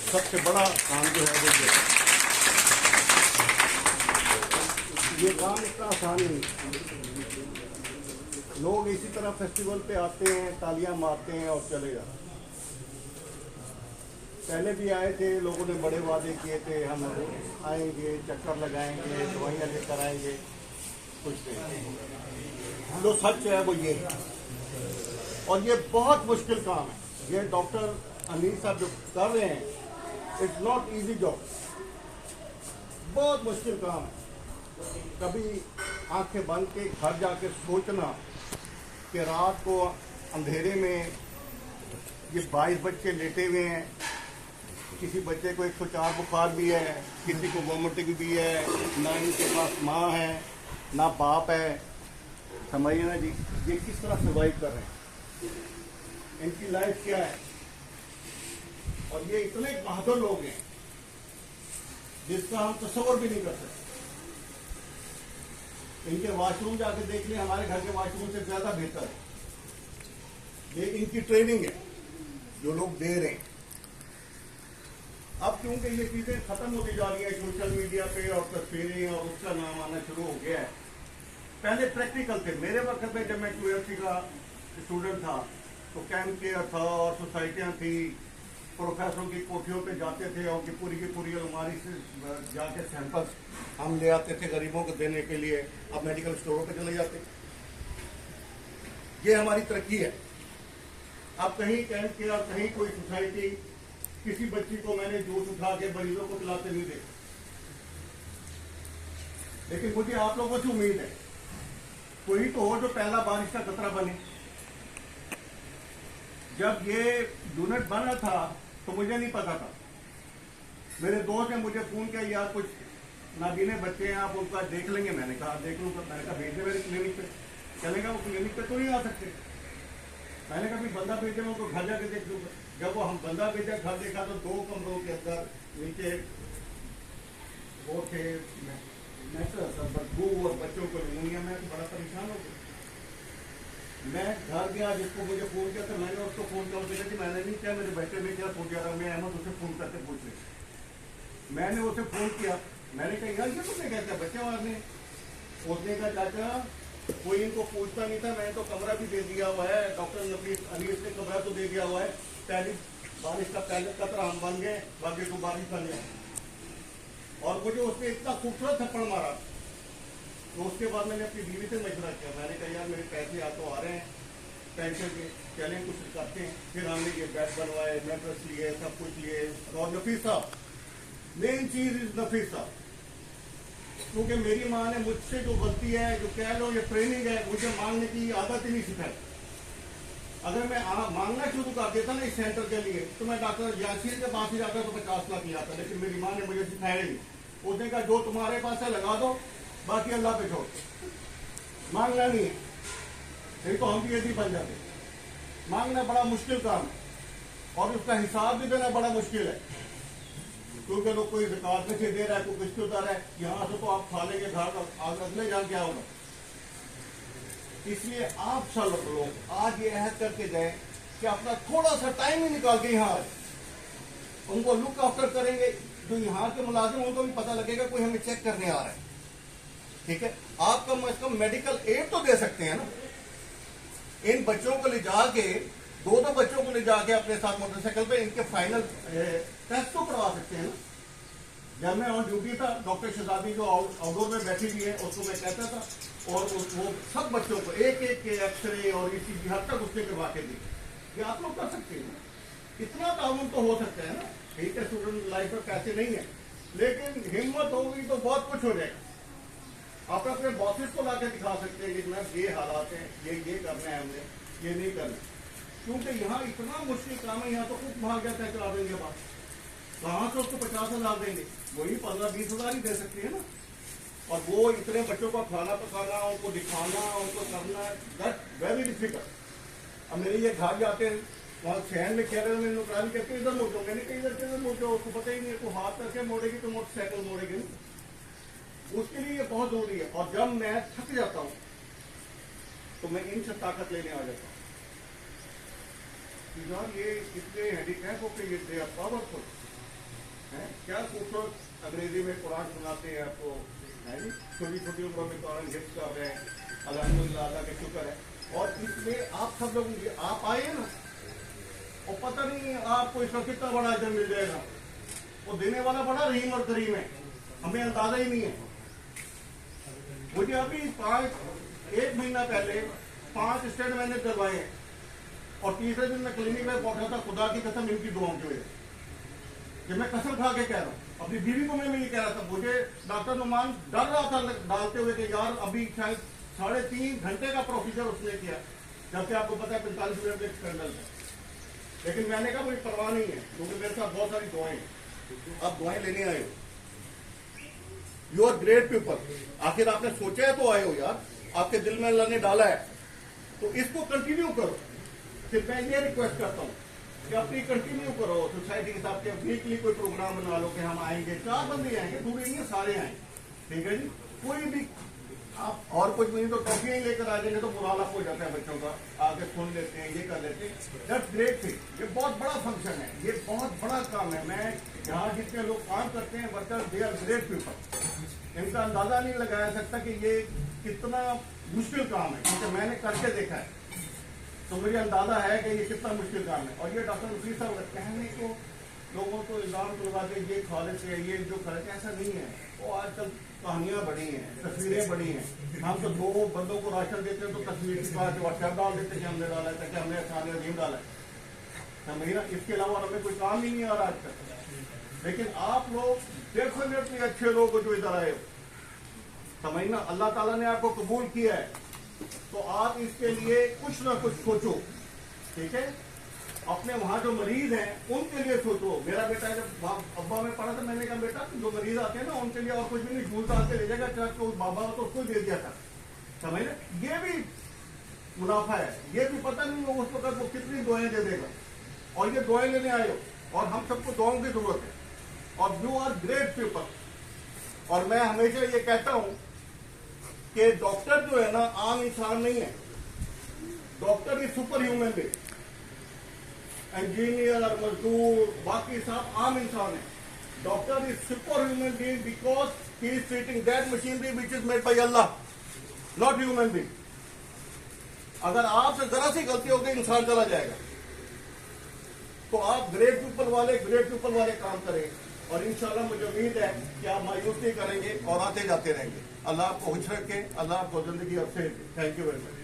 सबसे बड़ा काम जो है वो ये काम इतना आसान नहीं। लोग इसी तरह फेस्टिवल पे आते हैं, तालियां मारते हैं और चले जाते हैं। पहले भी आए थे, लोगों ने बड़े वादे किए थे, हम आएंगे, चक्कर लगाएंगे, दवाइयाँ लेकर आएंगे, कुछ नहीं। जो सच है वो ये है, और ये बहुत मुश्किल काम है। ये डॉक्टर अनिल साहब जो कर रहे हैं, इट्स नॉट इजी जॉब, बहुत मुश्किल काम है। कभी आंखें बंद के घर जाके सोचना कि रात को अंधेरे में ये 22 बच्चे लेटे हुए हैं, किसी बच्चे को 104 बुखार भी है, किसी को वोमिटिंग भी है, ना इनके पास माँ है ना बाप है, समझिए ना जी, ये किस तरह सर्वाइव कर रहे हैं, इनकी लाइफ क्या है। और ये इतने बहादुर लोग हैं जिसका हम तस्वर भी नहीं कर सकते। इनके वॉशरूम जाके देख लें, हमारे घर के वॉशरूम से ज्यादा बेहतर है। ये इनकी ट्रेनिंग है जो लोग दे रहे हैं। अब क्योंकि ये चीजें खत्म होती जा रही है सोशल मीडिया पे, और तस्वीरें और उसका नाम आना शुरू हो गया है। पहले प्रैक्टिकल थे। मेरे वक्त में जब मैं QFC का स्टूडेंट था तो कैंप केयर था और सोसाइटियां थी, प्रोफेसरों की कोठियों पे जाते थे और पूरी की पूरी अलमारी से जाके सैंपल्स हम ले आते थे गरीबों को देने के लिए। अब मेडिकल स्टोरों पे चले जाते। ये हमारी तरक्की है। अब कहीं कैंप केयर, कहीं कोई सोसाइटी, किसी बच्ची को मैंने जूस उठा के मरीजों को पिलाते नहीं देखा। लेकिन मुझे आप लोगों से उम्मीद है कोई तो हो जो पहला बारिश का खतरा बने। जब ये यूनिट बना था तो मुझे नहीं पता था। मेरे दोस्त ने मुझे फोन किया, यार कुछ नाबीने बच्चे हैं, आप उनका देख लेंगे। मैंने कहा देख लूंगा। मैंने कहा भेजे मेरे क्लिनिक पे। चलेगा वो क्लिनिक पे तो नहीं आ सकते। मैंने कहा बंदा भेजे मैं उनको घर जाके देख लूंगा। जब वो हम बंदा भेजा, घर देखा तो 2 कमरों के अंदर नीचे वो थे बदबू और बच्चों को निमोनिया में। तो बड़ा परेशान हो गया। मैं घर गया, जिसको मुझे फोन किया तो मैंने उसको फोन किया, उसने कहा कि मैंने नहीं किया, मेरे बेटे में क्या फोन किया था। मैं अहमद उसे फोन करके पूछ रही। मैंने उसे फोन किया, मैंने कहा यार ये तुमने क्या किया बच्चे मारने। उसने कहा चाचा कोई इनको पूछता नहीं था, मैंने तो कमरा भी दे दिया हुआ है, डॉक्टर अनीस ने कमरा तो दे दिया हुआ है। पहली बारिश का पहले कतरा हम बन गए, बाकी को बारिश बन गए। और मुझे उसने इतना खूबसूरत थप्पड़ मारा। तो उसके बाद मैंने अपनी बीवी से मशवरा किया। मैंने कहा यार मेरे पैसे या तो आ रहे हैं पेंशन के, चलें कुछ करते हैं। फिर हमने ये बेड बनवाए, मैट्रेस लिए, सब कुछ लिए। और नफीस साहब, मेन चीज इज नफीस साहब, क्योंकि मेरी माँ ने मुझसे जो गलती है, जो कह लो ये ट्रेनिंग है, मुझे मांगने की आदत ही नहीं सिखाई। अगर मैं मांगना शुरू कर देता ना इस सेंटर के लिए, तो मैं डॉक्टर यासीर के पास ही जाता तो 50 लाख लिया था। लेकिन मेरी माँ ने मुझे सिखाया ही। उसने कहा जो तुम्हारे पास है लगा दो, बाकी अल्लाह पे छोड़, मांगना नहीं है। नहीं तो हम भी यदि बन जाते। मांगना बड़ा मुश्किल काम है और उसका हिसाब भी देना बड़ा मुश्किल है, क्योंकि लोग कोई ज़कात में से दे रहा है, कोई रिश्तेदार है, यहाँ से तो आप खा लेंगे, घर अगले जान क्या होगा। इसलिए आप सब लोग आज ये अहद करके जाए कि अपना थोड़ा सा टाइम ही निकाल के यहाँ आए, उनको लुक आफ्टर करेंगे। जो यहाँ के मुलाजिम उनको भी पता लगेगा कोई हमें चेक करने आ रहा है। ठीक है, आप कम से कम मेडिकल एड तो दे सकते हैं ना। इन बच्चों को ले जाके, 2 बच्चों को ले जाके अपने साथ मोटरसाइकिल पे इनके फाइनल टेस्ट तो करवा सकते हैं ना। जब मैं ऑन ड्यूटी था, डॉक्टर शहजादी जो आउटडोर में बैठी हुई है, उसको मैं कहता था और वो सब बच्चों को एक एक के एक्सरे और ECG हद तक उसने करवा के दी। ये आप लोग कर सकते हैं ना। इतना ताउन तो हो सकता है ना। ठीक है, स्टूडेंट लाइफ में पैसे नहीं है, लेकिन हिम्मत होगी तो बहुत कुछ हो जाएगा। आप अपने बॉसेस को लाके दिखा सकते हैं कि मैं ये हालात हैं, ये करना है, हमने ये नहीं करना। क्योंकि यहाँ इतना मुश्किल काम है, यहाँ तो खुद भाग जाता है चला देंगे बात। कहाँ से उसको 50,000 देंगे, वही 15-20 हज़ार ही दे सकते हैं ना। और वो इतने बच्चों को खाना पकाना, उनको दिखाना, उनको करना, दैट वेरी डिफिकल्ट। अब मेरे ये घर जाते हैं, वहाँ शहर में कह रहे हैं, मैंने नौकरानी कहते इधर मोड़ो, मैंने कहा इधर किधर मोड़ो, उसको पता ही नहीं है। तो हाथ करके मोड़ेगी तो मोटरसाइकिल मोड़ेगी ना। उसके लिए ये बहुत जरूरी है। और जब मैं थक जाता हूँ तो मैं इनसे ताकत लेने आ जाता हूँ। यार ये इतने हैंडीकैप हो के ये दे आर पावरफुल। हैं? क्या खूबसूरत अंग्रेजी में कुरान सुनाते हैं आपको, है जी। छोटी छोटी उम्र में कुरान हिफ्ज़ कर रहे हैं, अल्हम्दुलिल्लाह, अल्लाह का शुक्र है। और इसमें आप सब लोग आप आए ना, और पता नहीं आपको इसका कितना बड़ा अजर मिल जाएगा। वो देने वाला बड़ा रहीम और करीम है, हमें अंदाजा ही नहीं है। मुझे अभी 1 महीना पहले 5 स्टेट मैंने करवाए हैं, और तीसरे दिन मैं क्लिनिक में पहुंचा था। खुदा की कसम इनकी दुआओं की वजह से, कि मैं कसम खा के कह रहा हूँ, अपनी बीवी को मैं ये कह रहा था। मुझे डॉक्टर नुमान डर रहा था डालते हुए कि यार अभी शायद 3.5 घंटे का प्रोसीजर उसने किया, जबकि आपको पता है 45 मिनट में स्कैंडल है। लेकिन मैंने कहा मुझे परवाह नहीं है, क्योंकि मेरे साथ बहुत सारी दुआएं हैं। आप दुआएं लेने आए हो, यू आर ग्रेट पीपल। आखिर आपने सोचा है तो आए हो यार, आपके दिल में अल्लाह ने डाला है, तो इसको कंटिन्यू करो। फिर मैं ये रिक्वेस्ट करता हूँ कि अपनी कंटिन्यू करो सोसाइटी के साथ, वीकली कोई प्रोग्राम बना लो कि हम आएंगे, 4 बंदे आएंगे, पूरे नहीं सारे आएंगे, ठीक है जी। कोई भी आप और कुछ नहीं तो टॉफियां ही लेकर आ जाएंगे तो बुरा हाल हो जाता है बच्चों का, आगे सुन लेते हैं, ये कर लेते हैं। That's great thing. ये बहुत बड़ा फंक्शन है, ये बहुत बड़ा काम है। मैं यहाँ जितने लोग काम करते हैं workers, they are great people. इनका अंदाजा नहीं लगाया सकता कि ये कितना मुश्किल काम है, क्योंकि मैंने करके देखा है, तो मुझे अंदाजा है कि ये कितना मुश्किल काम है। और ये डॉक्टर नसीर साहब कहने को लोगों को इल्जाम लगा के ये खा लेते हैं, ये जो खा लेते हैं, ऐसा नहीं है। वो आजकल कहानियां बड़ी हैं, तस्वीरें बड़ी हैं। हम तो 2 बंदों को राशन देते हैं तो तस्वीर की बात व्हाट्सएप डाल देते हैं कि हमने डाला है, कि हमने खाने अजीम डाला है, समझिए ना। इसके अलावा हमें कोई काम ही नहीं आ रहा आज तक। लेकिन आप लोग डेफिनेटली अच्छे लोग जो इधर आए हो, समझना, अल्लाह ताला ने आपको कबूल किया है, तो आप इसके लिए कुछ ना कुछ सोचो, ठीक है। अपने वहां जो मरीज हैं उनके लिए सोचो। मेरा बेटा जब अब्बा में पढ़ा था, मैंने कहा बेटा जो मरीज आते हैं ना उनके लिए और कुछ भी नहीं, झूठ डाल के ले जाएगा, चाहे तो बाबा तो उसको दे दिया था, समझ ले। ये भी मुनाफा है, ये भी पता नहीं वो उस वक्त वो कितनी दुआएं दे देगा। और ये दुआएं लेने आए हो, और हम सबको दुआओं की जरूरत है, और यू आर ग्रेट पीपल। और मैं हमेशा ये कहता हूं कि डॉक्टर जो है ना आम इंसान नहीं है, doctor is super human being. Engineer और मजदूर बाकी सब आम इंसान है, doctor is super human being because he is treating that machinery which is made by Allah, not human being. अगर आपसे जरा सी गलती होगी इंसान चला जाएगा। तो आप ग्रेट पीपल वाले काम करें, और इंशाल्लाह मुझे उम्मीद है कि आप मायूस नहीं करेंगे और आते जाते रहेंगे। अल्लाह आपको खुश रखे, अल्लाह आपको जिंदगी अच्छे। Thank you very much.